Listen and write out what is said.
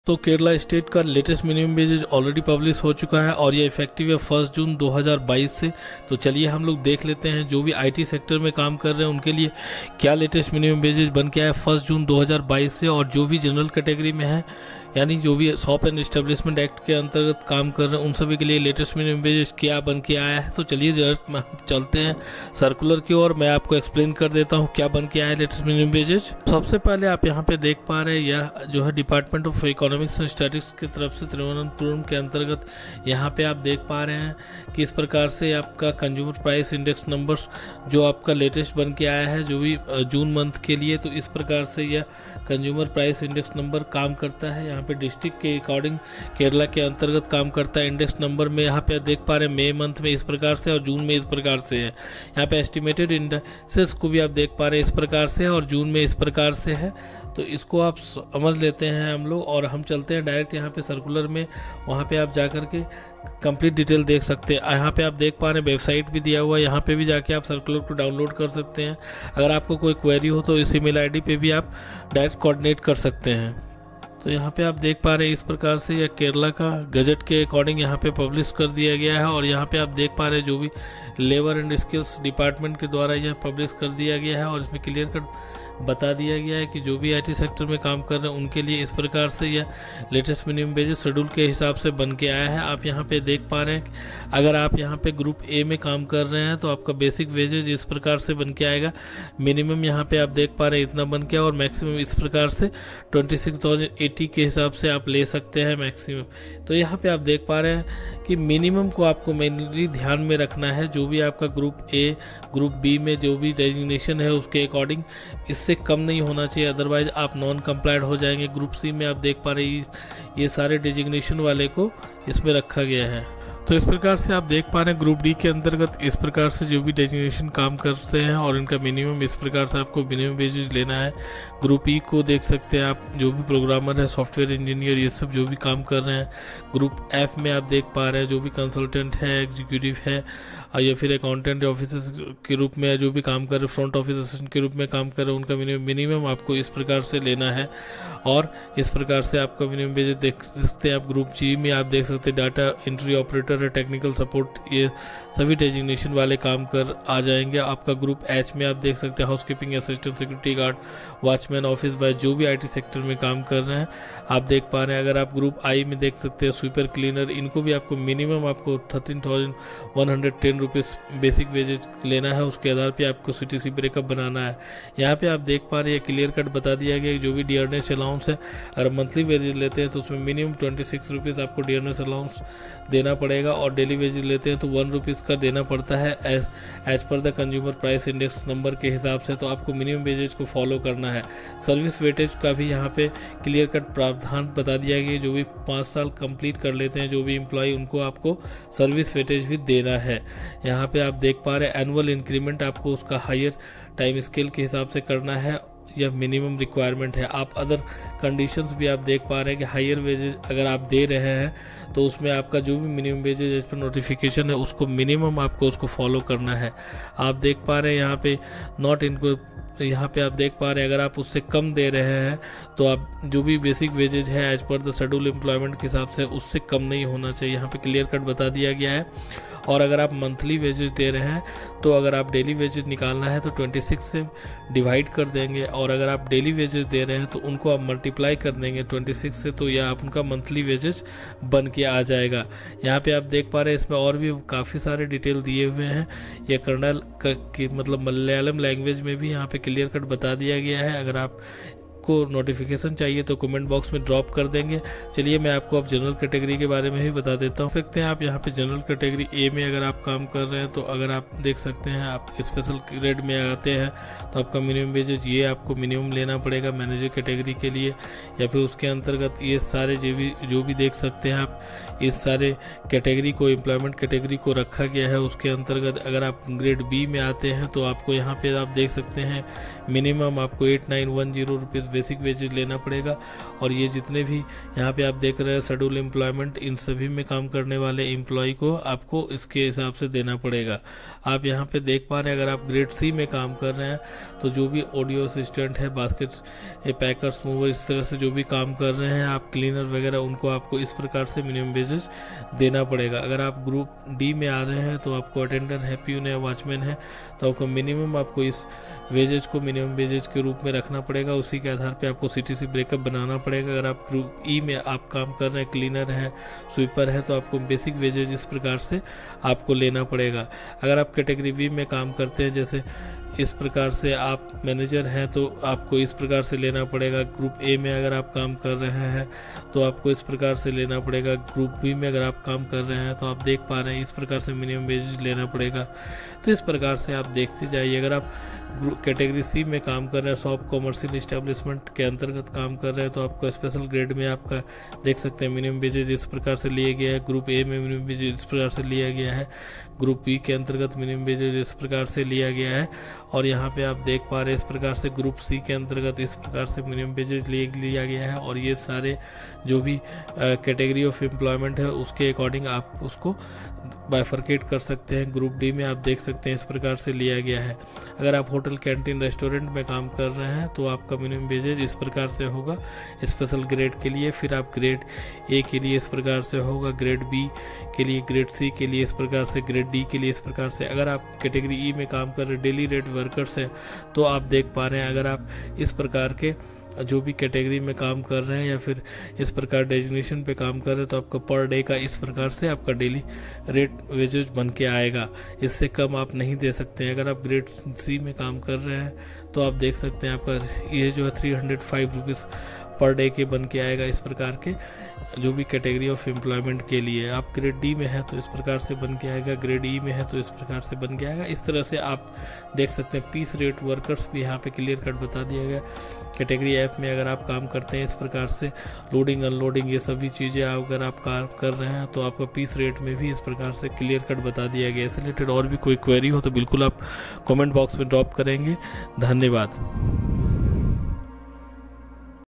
तो केरला स्टेट का latest minimum wages already publish हो चुका है और ये इफेक्टिव है 1 जून 2022 से। तो चलिए हम लोग देख लेते हैं जो भी आईटी सेक्टर में काम कर रहे हैं उनके लिए क्या लेटेस्ट मिनिमम वेजेज बन के आया 1 जून 2022 से, और जो भी जनरल कैटेगरी में है यानी जो भी शॉप एंड एस्टेब्लिशमेंट एक्ट के अंतर्गत काम कर रहे हैं उन सभी के लिए लेटेस्ट मिनिमम वेजेज क्या बन के आया है। तो चलिए जरा चलते हैं सर्कुलर की ओर, मैं आपको एक्सप्लेन कर देता हूँ क्या बन के आया है लेटेस्ट मिनिमम वेजेज। सबसे पहले आप यहाँ पे देख पा रहे हैं यह जो है department of economics and statistics की तरफ से तिरुवनंतपुरम के अंतर्गत यहाँ पे आप देख पा रहे हैं कि इस प्रकार से आपका कंज्यूमर प्राइस इंडेक्स नंबर जो आपका लेटेस्ट बन के आया है जो भी जून मंथ के लिए। तो इस प्रकार से यह कंज्यूमर प्राइस इंडेक्स नंबर काम करता है। यहाँ पे डिस्ट्रिक्ट के अकॉर्डिंग केरला के अंतर्गत काम करता है। इंडेक्स नंबर में यहाँ पे देख पा रहे हैं मई मंथ में इस प्रकार से और जून में इस प्रकार से है। यहाँ पे एस्टिमेटेड इंडेक्सेस को भी आप देख पा रहे हैं इस प्रकार से और जून में इस प्रकार से है। तो इसको आप समझ लेते हैं हम लोग और हम चलते हैं डायरेक्ट यहाँ पे सर्कुलर में, वहाँ पे आप जा कर के कंप्लीट डिटेल देख सकते हैं। यहाँ पे आप देख पा रहे हैं वेबसाइट भी दिया हुआ है, यहाँ पे भी जाके आप सर्कुलर को डाउनलोड कर सकते हैं। अगर आपको कोई क्वेरी हो तो इस ईमेल आईडी पे भी आप डायरेक्ट कोऑर्डिनेट कर सकते हैं। तो यहाँ पे आप देख पा रहे हैं इस प्रकार से यह केरला का गजट के अकॉर्डिंग यहाँ पे पब्लिश कर दिया गया है और यहाँ पे आप देख पा रहे हैं जो भी लेबर एंड स्किल्स डिपार्टमेंट के द्वारा यह पब्लिश कर दिया गया है और इसमें क्लियर कट बता दिया गया है कि जो भी आईटी सेक्टर में काम कर रहे हैं उनके लिए इस प्रकार से यह लेटेस्ट मिनिमम वेजेस शेड्यूल के हिसाब से बन के आया है। आप यहाँ पे देख पा रहे हैं अगर आप यहाँ पे ग्रुप ए में काम कर रहे हैं तो आपका बेसिक वेजेज इस प्रकार से बन के आएगा। मिनिमम यहाँ पे आप देख पा रहे हैं इतना बन के और मैक्सिमम इस प्रकार से 26,080 के हिसाब से आप ले सकते हैं मैक्सिमम। तो यहाँ पे आप देख पा रहे हैं कि मिनिमम को आपको मेनली ध्यान में रखना है। जो भी आपका ग्रुप ए ग्रुप बी में जो भी डेजिग्नेशन है उसके अकॉर्डिंग इससे कम नहीं होना चाहिए, अदरवाइज आप नॉन कंप्लाइड हो जाएंगे। ग्रुप सी में आप देख पा रहे हैं ये सारे डेजिग्नेशन वाले को इसमें रखा गया है। तो इस प्रकार से आप देख पा रहे हैं ग्रुप डी के अंतर्गत इस प्रकार से जो भी डेजिग्नेशन काम करते हैं और इनका मिनिमम इस प्रकार से आपको मिनिमम वेजेज लेना है। ग्रुप ई को देख सकते हैं आप जो भी प्रोग्रामर है, सॉफ्टवेयर इंजीनियर, ये सब जो भी काम कर रहे हैं। ग्रुप एफ में आप देख पा रहे हैं जो भी कंसल्टेंट है, एग्जीक्यूटिव है या फिर अकाउंटेंट ऑफिसर्स के रूप में जो भी काम कर रहे हैं, फ्रंट ऑफिस असिस्टेंट के रूप में काम कर रहे हैं, उनका मिनिमम आपको इस प्रकार से लेना है और इस प्रकार से आपका मिनिमम वेजेज देख सकते हैं आप। ग्रुप जी में आप देख सकते हैं डाटा एंट्री ऑपरेटर है, टेक्निकल सपोर्ट, ये सभी डेजिग्नेशन वाले काम कर आ जाएंगे। आपका ग्रुप एच में आप देख सकते हैं housekeeping assistant, security guard, watchman, office boy, जो भी आईटी सेक्टर में काम कर रहे हैं आप देख पा रहे हैं। अगर आप ग्रुप आई में देख सकते हैं स्वीपर, क्लीनर, इनको भी आपको मिनिमम आपको 13,110 रुपीज़ बेसिक वेजेज लेना है। उसके आधार पे आपको सीटीसी ब्रेकअप बनाना है। यहाँ पे आप देख पा रहे हैं क्लियर कट बता दिया गया जो भी डियरनेस अलाउंस है, अगर मंथली वेजेज लेते हैं तो उसमें मिनिमम 26 रुपीज़ आपको डियरनेस अलाउंस देना पड़ेगा और डेली वेजेज लेते हैं तो 1 रुपीज़ का देना पड़ता है as per the consumer price index number के हिसाब से। तो आपको मिनिमम वेजेज को फॉलो करना है। सर्विस वेटेज का भी यहाँ पे क्लियर कट प्रावधान बता दिया गया, जो भी 5 साल कंप्लीट कर लेते हैं जो भी एम्प्लॉय उनको आपको सर्विस वेटेज भी देना है। यहाँ पे आप देख पा रहे हैं एनुअल इंक्रीमेंट आपको उसका हायर टाइम स्केल के हिसाब से करना है, यह मिनिमम रिक्वायरमेंट है। आप अदर कंडीशंस भी आप देख पा रहे हैं कि हायर वेजेज अगर आप दे रहे हैं तो उसमें आपका जो भी minimum wages as per notification है उसको मिनिमम आपको उसको फॉलो करना है। आप देख पा रहे हैं यहाँ पे नॉट इनको, यहाँ पे आप देख पा रहे हैं अगर आप उससे कम दे रहे हैं तो आप जो भी बेसिक वेजेज है as per the schedule employment के हिसाब से उससे कम नहीं होना चाहिए। यहाँ पे क्लियर कट बता दिया गया है। और अगर आप मंथली वेजेज दे रहे हैं तो अगर आप डेली वेजेज निकालना है तो 26 से डिवाइड कर देंगे और अगर आप डेली वेजेज दे रहे हैं तो उनको आप मल्टीप्लाई कर देंगे 26 से, तो यह आप उनका मंथली वेजेज बन के आ जाएगा। यहाँ पे आप देख पा रहे हैं इसमें और भी काफ़ी सारे डिटेल दिए हुए हैं। यह कन्नड़ की मतलब मलयालम लैंग्वेज में भी यहाँ पे क्लियर कट बता दिया गया है। अगर आप को नोटिफिकेशन चाहिए तो कमेंट बॉक्स में ड्रॉप कर देंगे। चलिए मैं आपको अब जनरल कैटेगरी के बारे में भी बता देता हूँ। सकते हैं आप यहाँ पे जनरल कैटेगरी ए में अगर आप काम कर रहे हैं तो अगर आप देख सकते हैं आप स्पेशल ग्रेड में आते हैं तो आपका मिनिमम वेजेज ये आपको मिनिमम लेना पड़ेगा मैनेजर कैटेगरी के लिए, या फिर उसके अंतर्गत ये सारे जो भी देख सकते हैं आप इस सारे कैटेगरी को एम्प्लॉयमेंट कैटेगरी को रखा गया है। उसके अंतर्गत अगर आप ग्रेड बी में आते हैं तो आपको यहाँ पे आप देख सकते हैं मिनिमम आपको 8,910 रुपीज़ बेसिक वेजेज लेना पड़ेगा। और ये जितने भी यहाँ पे आप देख रहे हैं शेड्यूल एम्प्लॉयमेंट, इन सभी में काम करने वाले एम्प्लॉय को आपको इसके हिसाब से देना पड़ेगा। आप यहाँ पे देख पा रहे हैं, अगर आप ग्रेड सी में काम कर रहे हैं तो जो भी ऑडियो असिस्टेंट है, बास्केट्स, पैकर्स, मूवर, इस तरह से जो भी काम कर रहे हैं, आप क्लीनर वगैरह, उनको आपको इस प्रकार से मिनिमम वेजेज देना पड़ेगा। अगर आप ग्रुप डी में आ रहे हैं तो आपको अटेंडर है, प्यून है, वॉचमैन है, तो आपको मिनिमम आपको इस वेजेज को मिनिमम वेजेज के रूप में रखना पड़ेगा। उसी के आधार पे आपको सीटीसी ब्रेकअप बनाना पड़ेगा। अगर आप ग्रुप ई में आप काम कर रहे हैं, क्लीनर है, स्वीपर है, तो आपको बेसिक वेजेज इस प्रकार से आपको लेना पड़ेगा। अगर आप कैटेगरी बी में काम करते हैं, जैसे इस प्रकार से आप मैनेजर हैं, तो आपको इस प्रकार से लेना पड़ेगा। ग्रुप ए में अगर आप काम कर रहे हैं तो आपको इस प्रकार से लेना पड़ेगा। ग्रुप बी में अगर आप काम कर रहे हैं तो आप देख पा रहे हैं इस प्रकार से मिनिमम वेजेज लेना पड़ेगा। तो इस प्रकार से आप देखते जाइए। अगर आप कैटेगरी सी में काम कर रहे हैं, शॉप, कॉमर्शियल इस्टेब्लिशमेंट के अंतर्गत काम कर रहे हैं, तो आपको स्पेशल ग्रेड में आपका देख सकते हैं मिनिमम वेजेज इस प्रकार से लिया गया है। ग्रुप ए में मिनिमम वेजेज इस प्रकार से लिया गया है। ग्रुप बी के अंतर्गत मिनिमम वेजेज इस प्रकार से लिया गया है। और यहाँ पे आप देख पा रहे हैं इस प्रकार से ग्रुप सी के अंतर्गत इस प्रकार से मिनिमम वेजेज लिया गया है। और ये सारे जो भी कैटेगरी ऑफ एम्प्लॉयमेंट है उसके अकॉर्डिंग आप उसको बाइफरकेट कर सकते हैं। ग्रुप डी में आप देख सकते हैं इस प्रकार से लिया गया है। अगर आप होटल, कैंटीन, रेस्टोरेंट में काम कर रहे हैं तो आपका मिनिमम वेजेज इस प्रकार से होगा स्पेशल ग्रेड के लिए। फिर आप ग्रेड ए के लिए इस प्रकार से होगा, ग्रेड बी के लिए, ग्रेड सी के लिए इस प्रकार से, ग्रेड डी के लिए इस प्रकार से। अगर आप कैटेगरी ई में काम कर रहे हैं, डेली रेट वर्कर्स हैं, तो आप देख पा रहे हैं अगर आप इस प्रकार के जो भी कैटेगरी में काम कर रहे हैं या फिर इस प्रकार डेजिग्नेशन पे काम कर रहे हैं तो आपका पर डे का इस प्रकार से आपका डेली रेट वेजेज बन के आएगा। इससे कम आप नहीं दे सकते हैं। अगर आप ग्रेड सी में काम कर रहे हैं तो आप देख सकते हैं आपका ये जो है 305 रुपीज़ पर डे के बन के आएगा इस प्रकार के जो भी कैटेगरी ऑफ एम्प्लॉयमेंट के लिए। आप ग्रेड डी में है तो इस प्रकार से बन के आएगा, ग्रेड ई में है तो इस प्रकार से बन के आएगा। इस तरह से आप देख सकते हैं। पीस रेट वर्कर्स भी यहाँ पे क्लियर कट बता दिया गया। कैटेगरी ऐप में अगर आप काम करते हैं इस प्रकार से लोडिंग, अनलोडिंग, ये सभी चीज़ें अगर आप काम कर रहे हैं तो आपका पीस रेट में भी इस प्रकार से क्लियर कट बता दिया गया। इससे रिलेटेड और भी कोई क्वेरी हो तो बिल्कुल आप कमेंट बॉक्स में ड्रॉप करेंगे। धन्यवाद।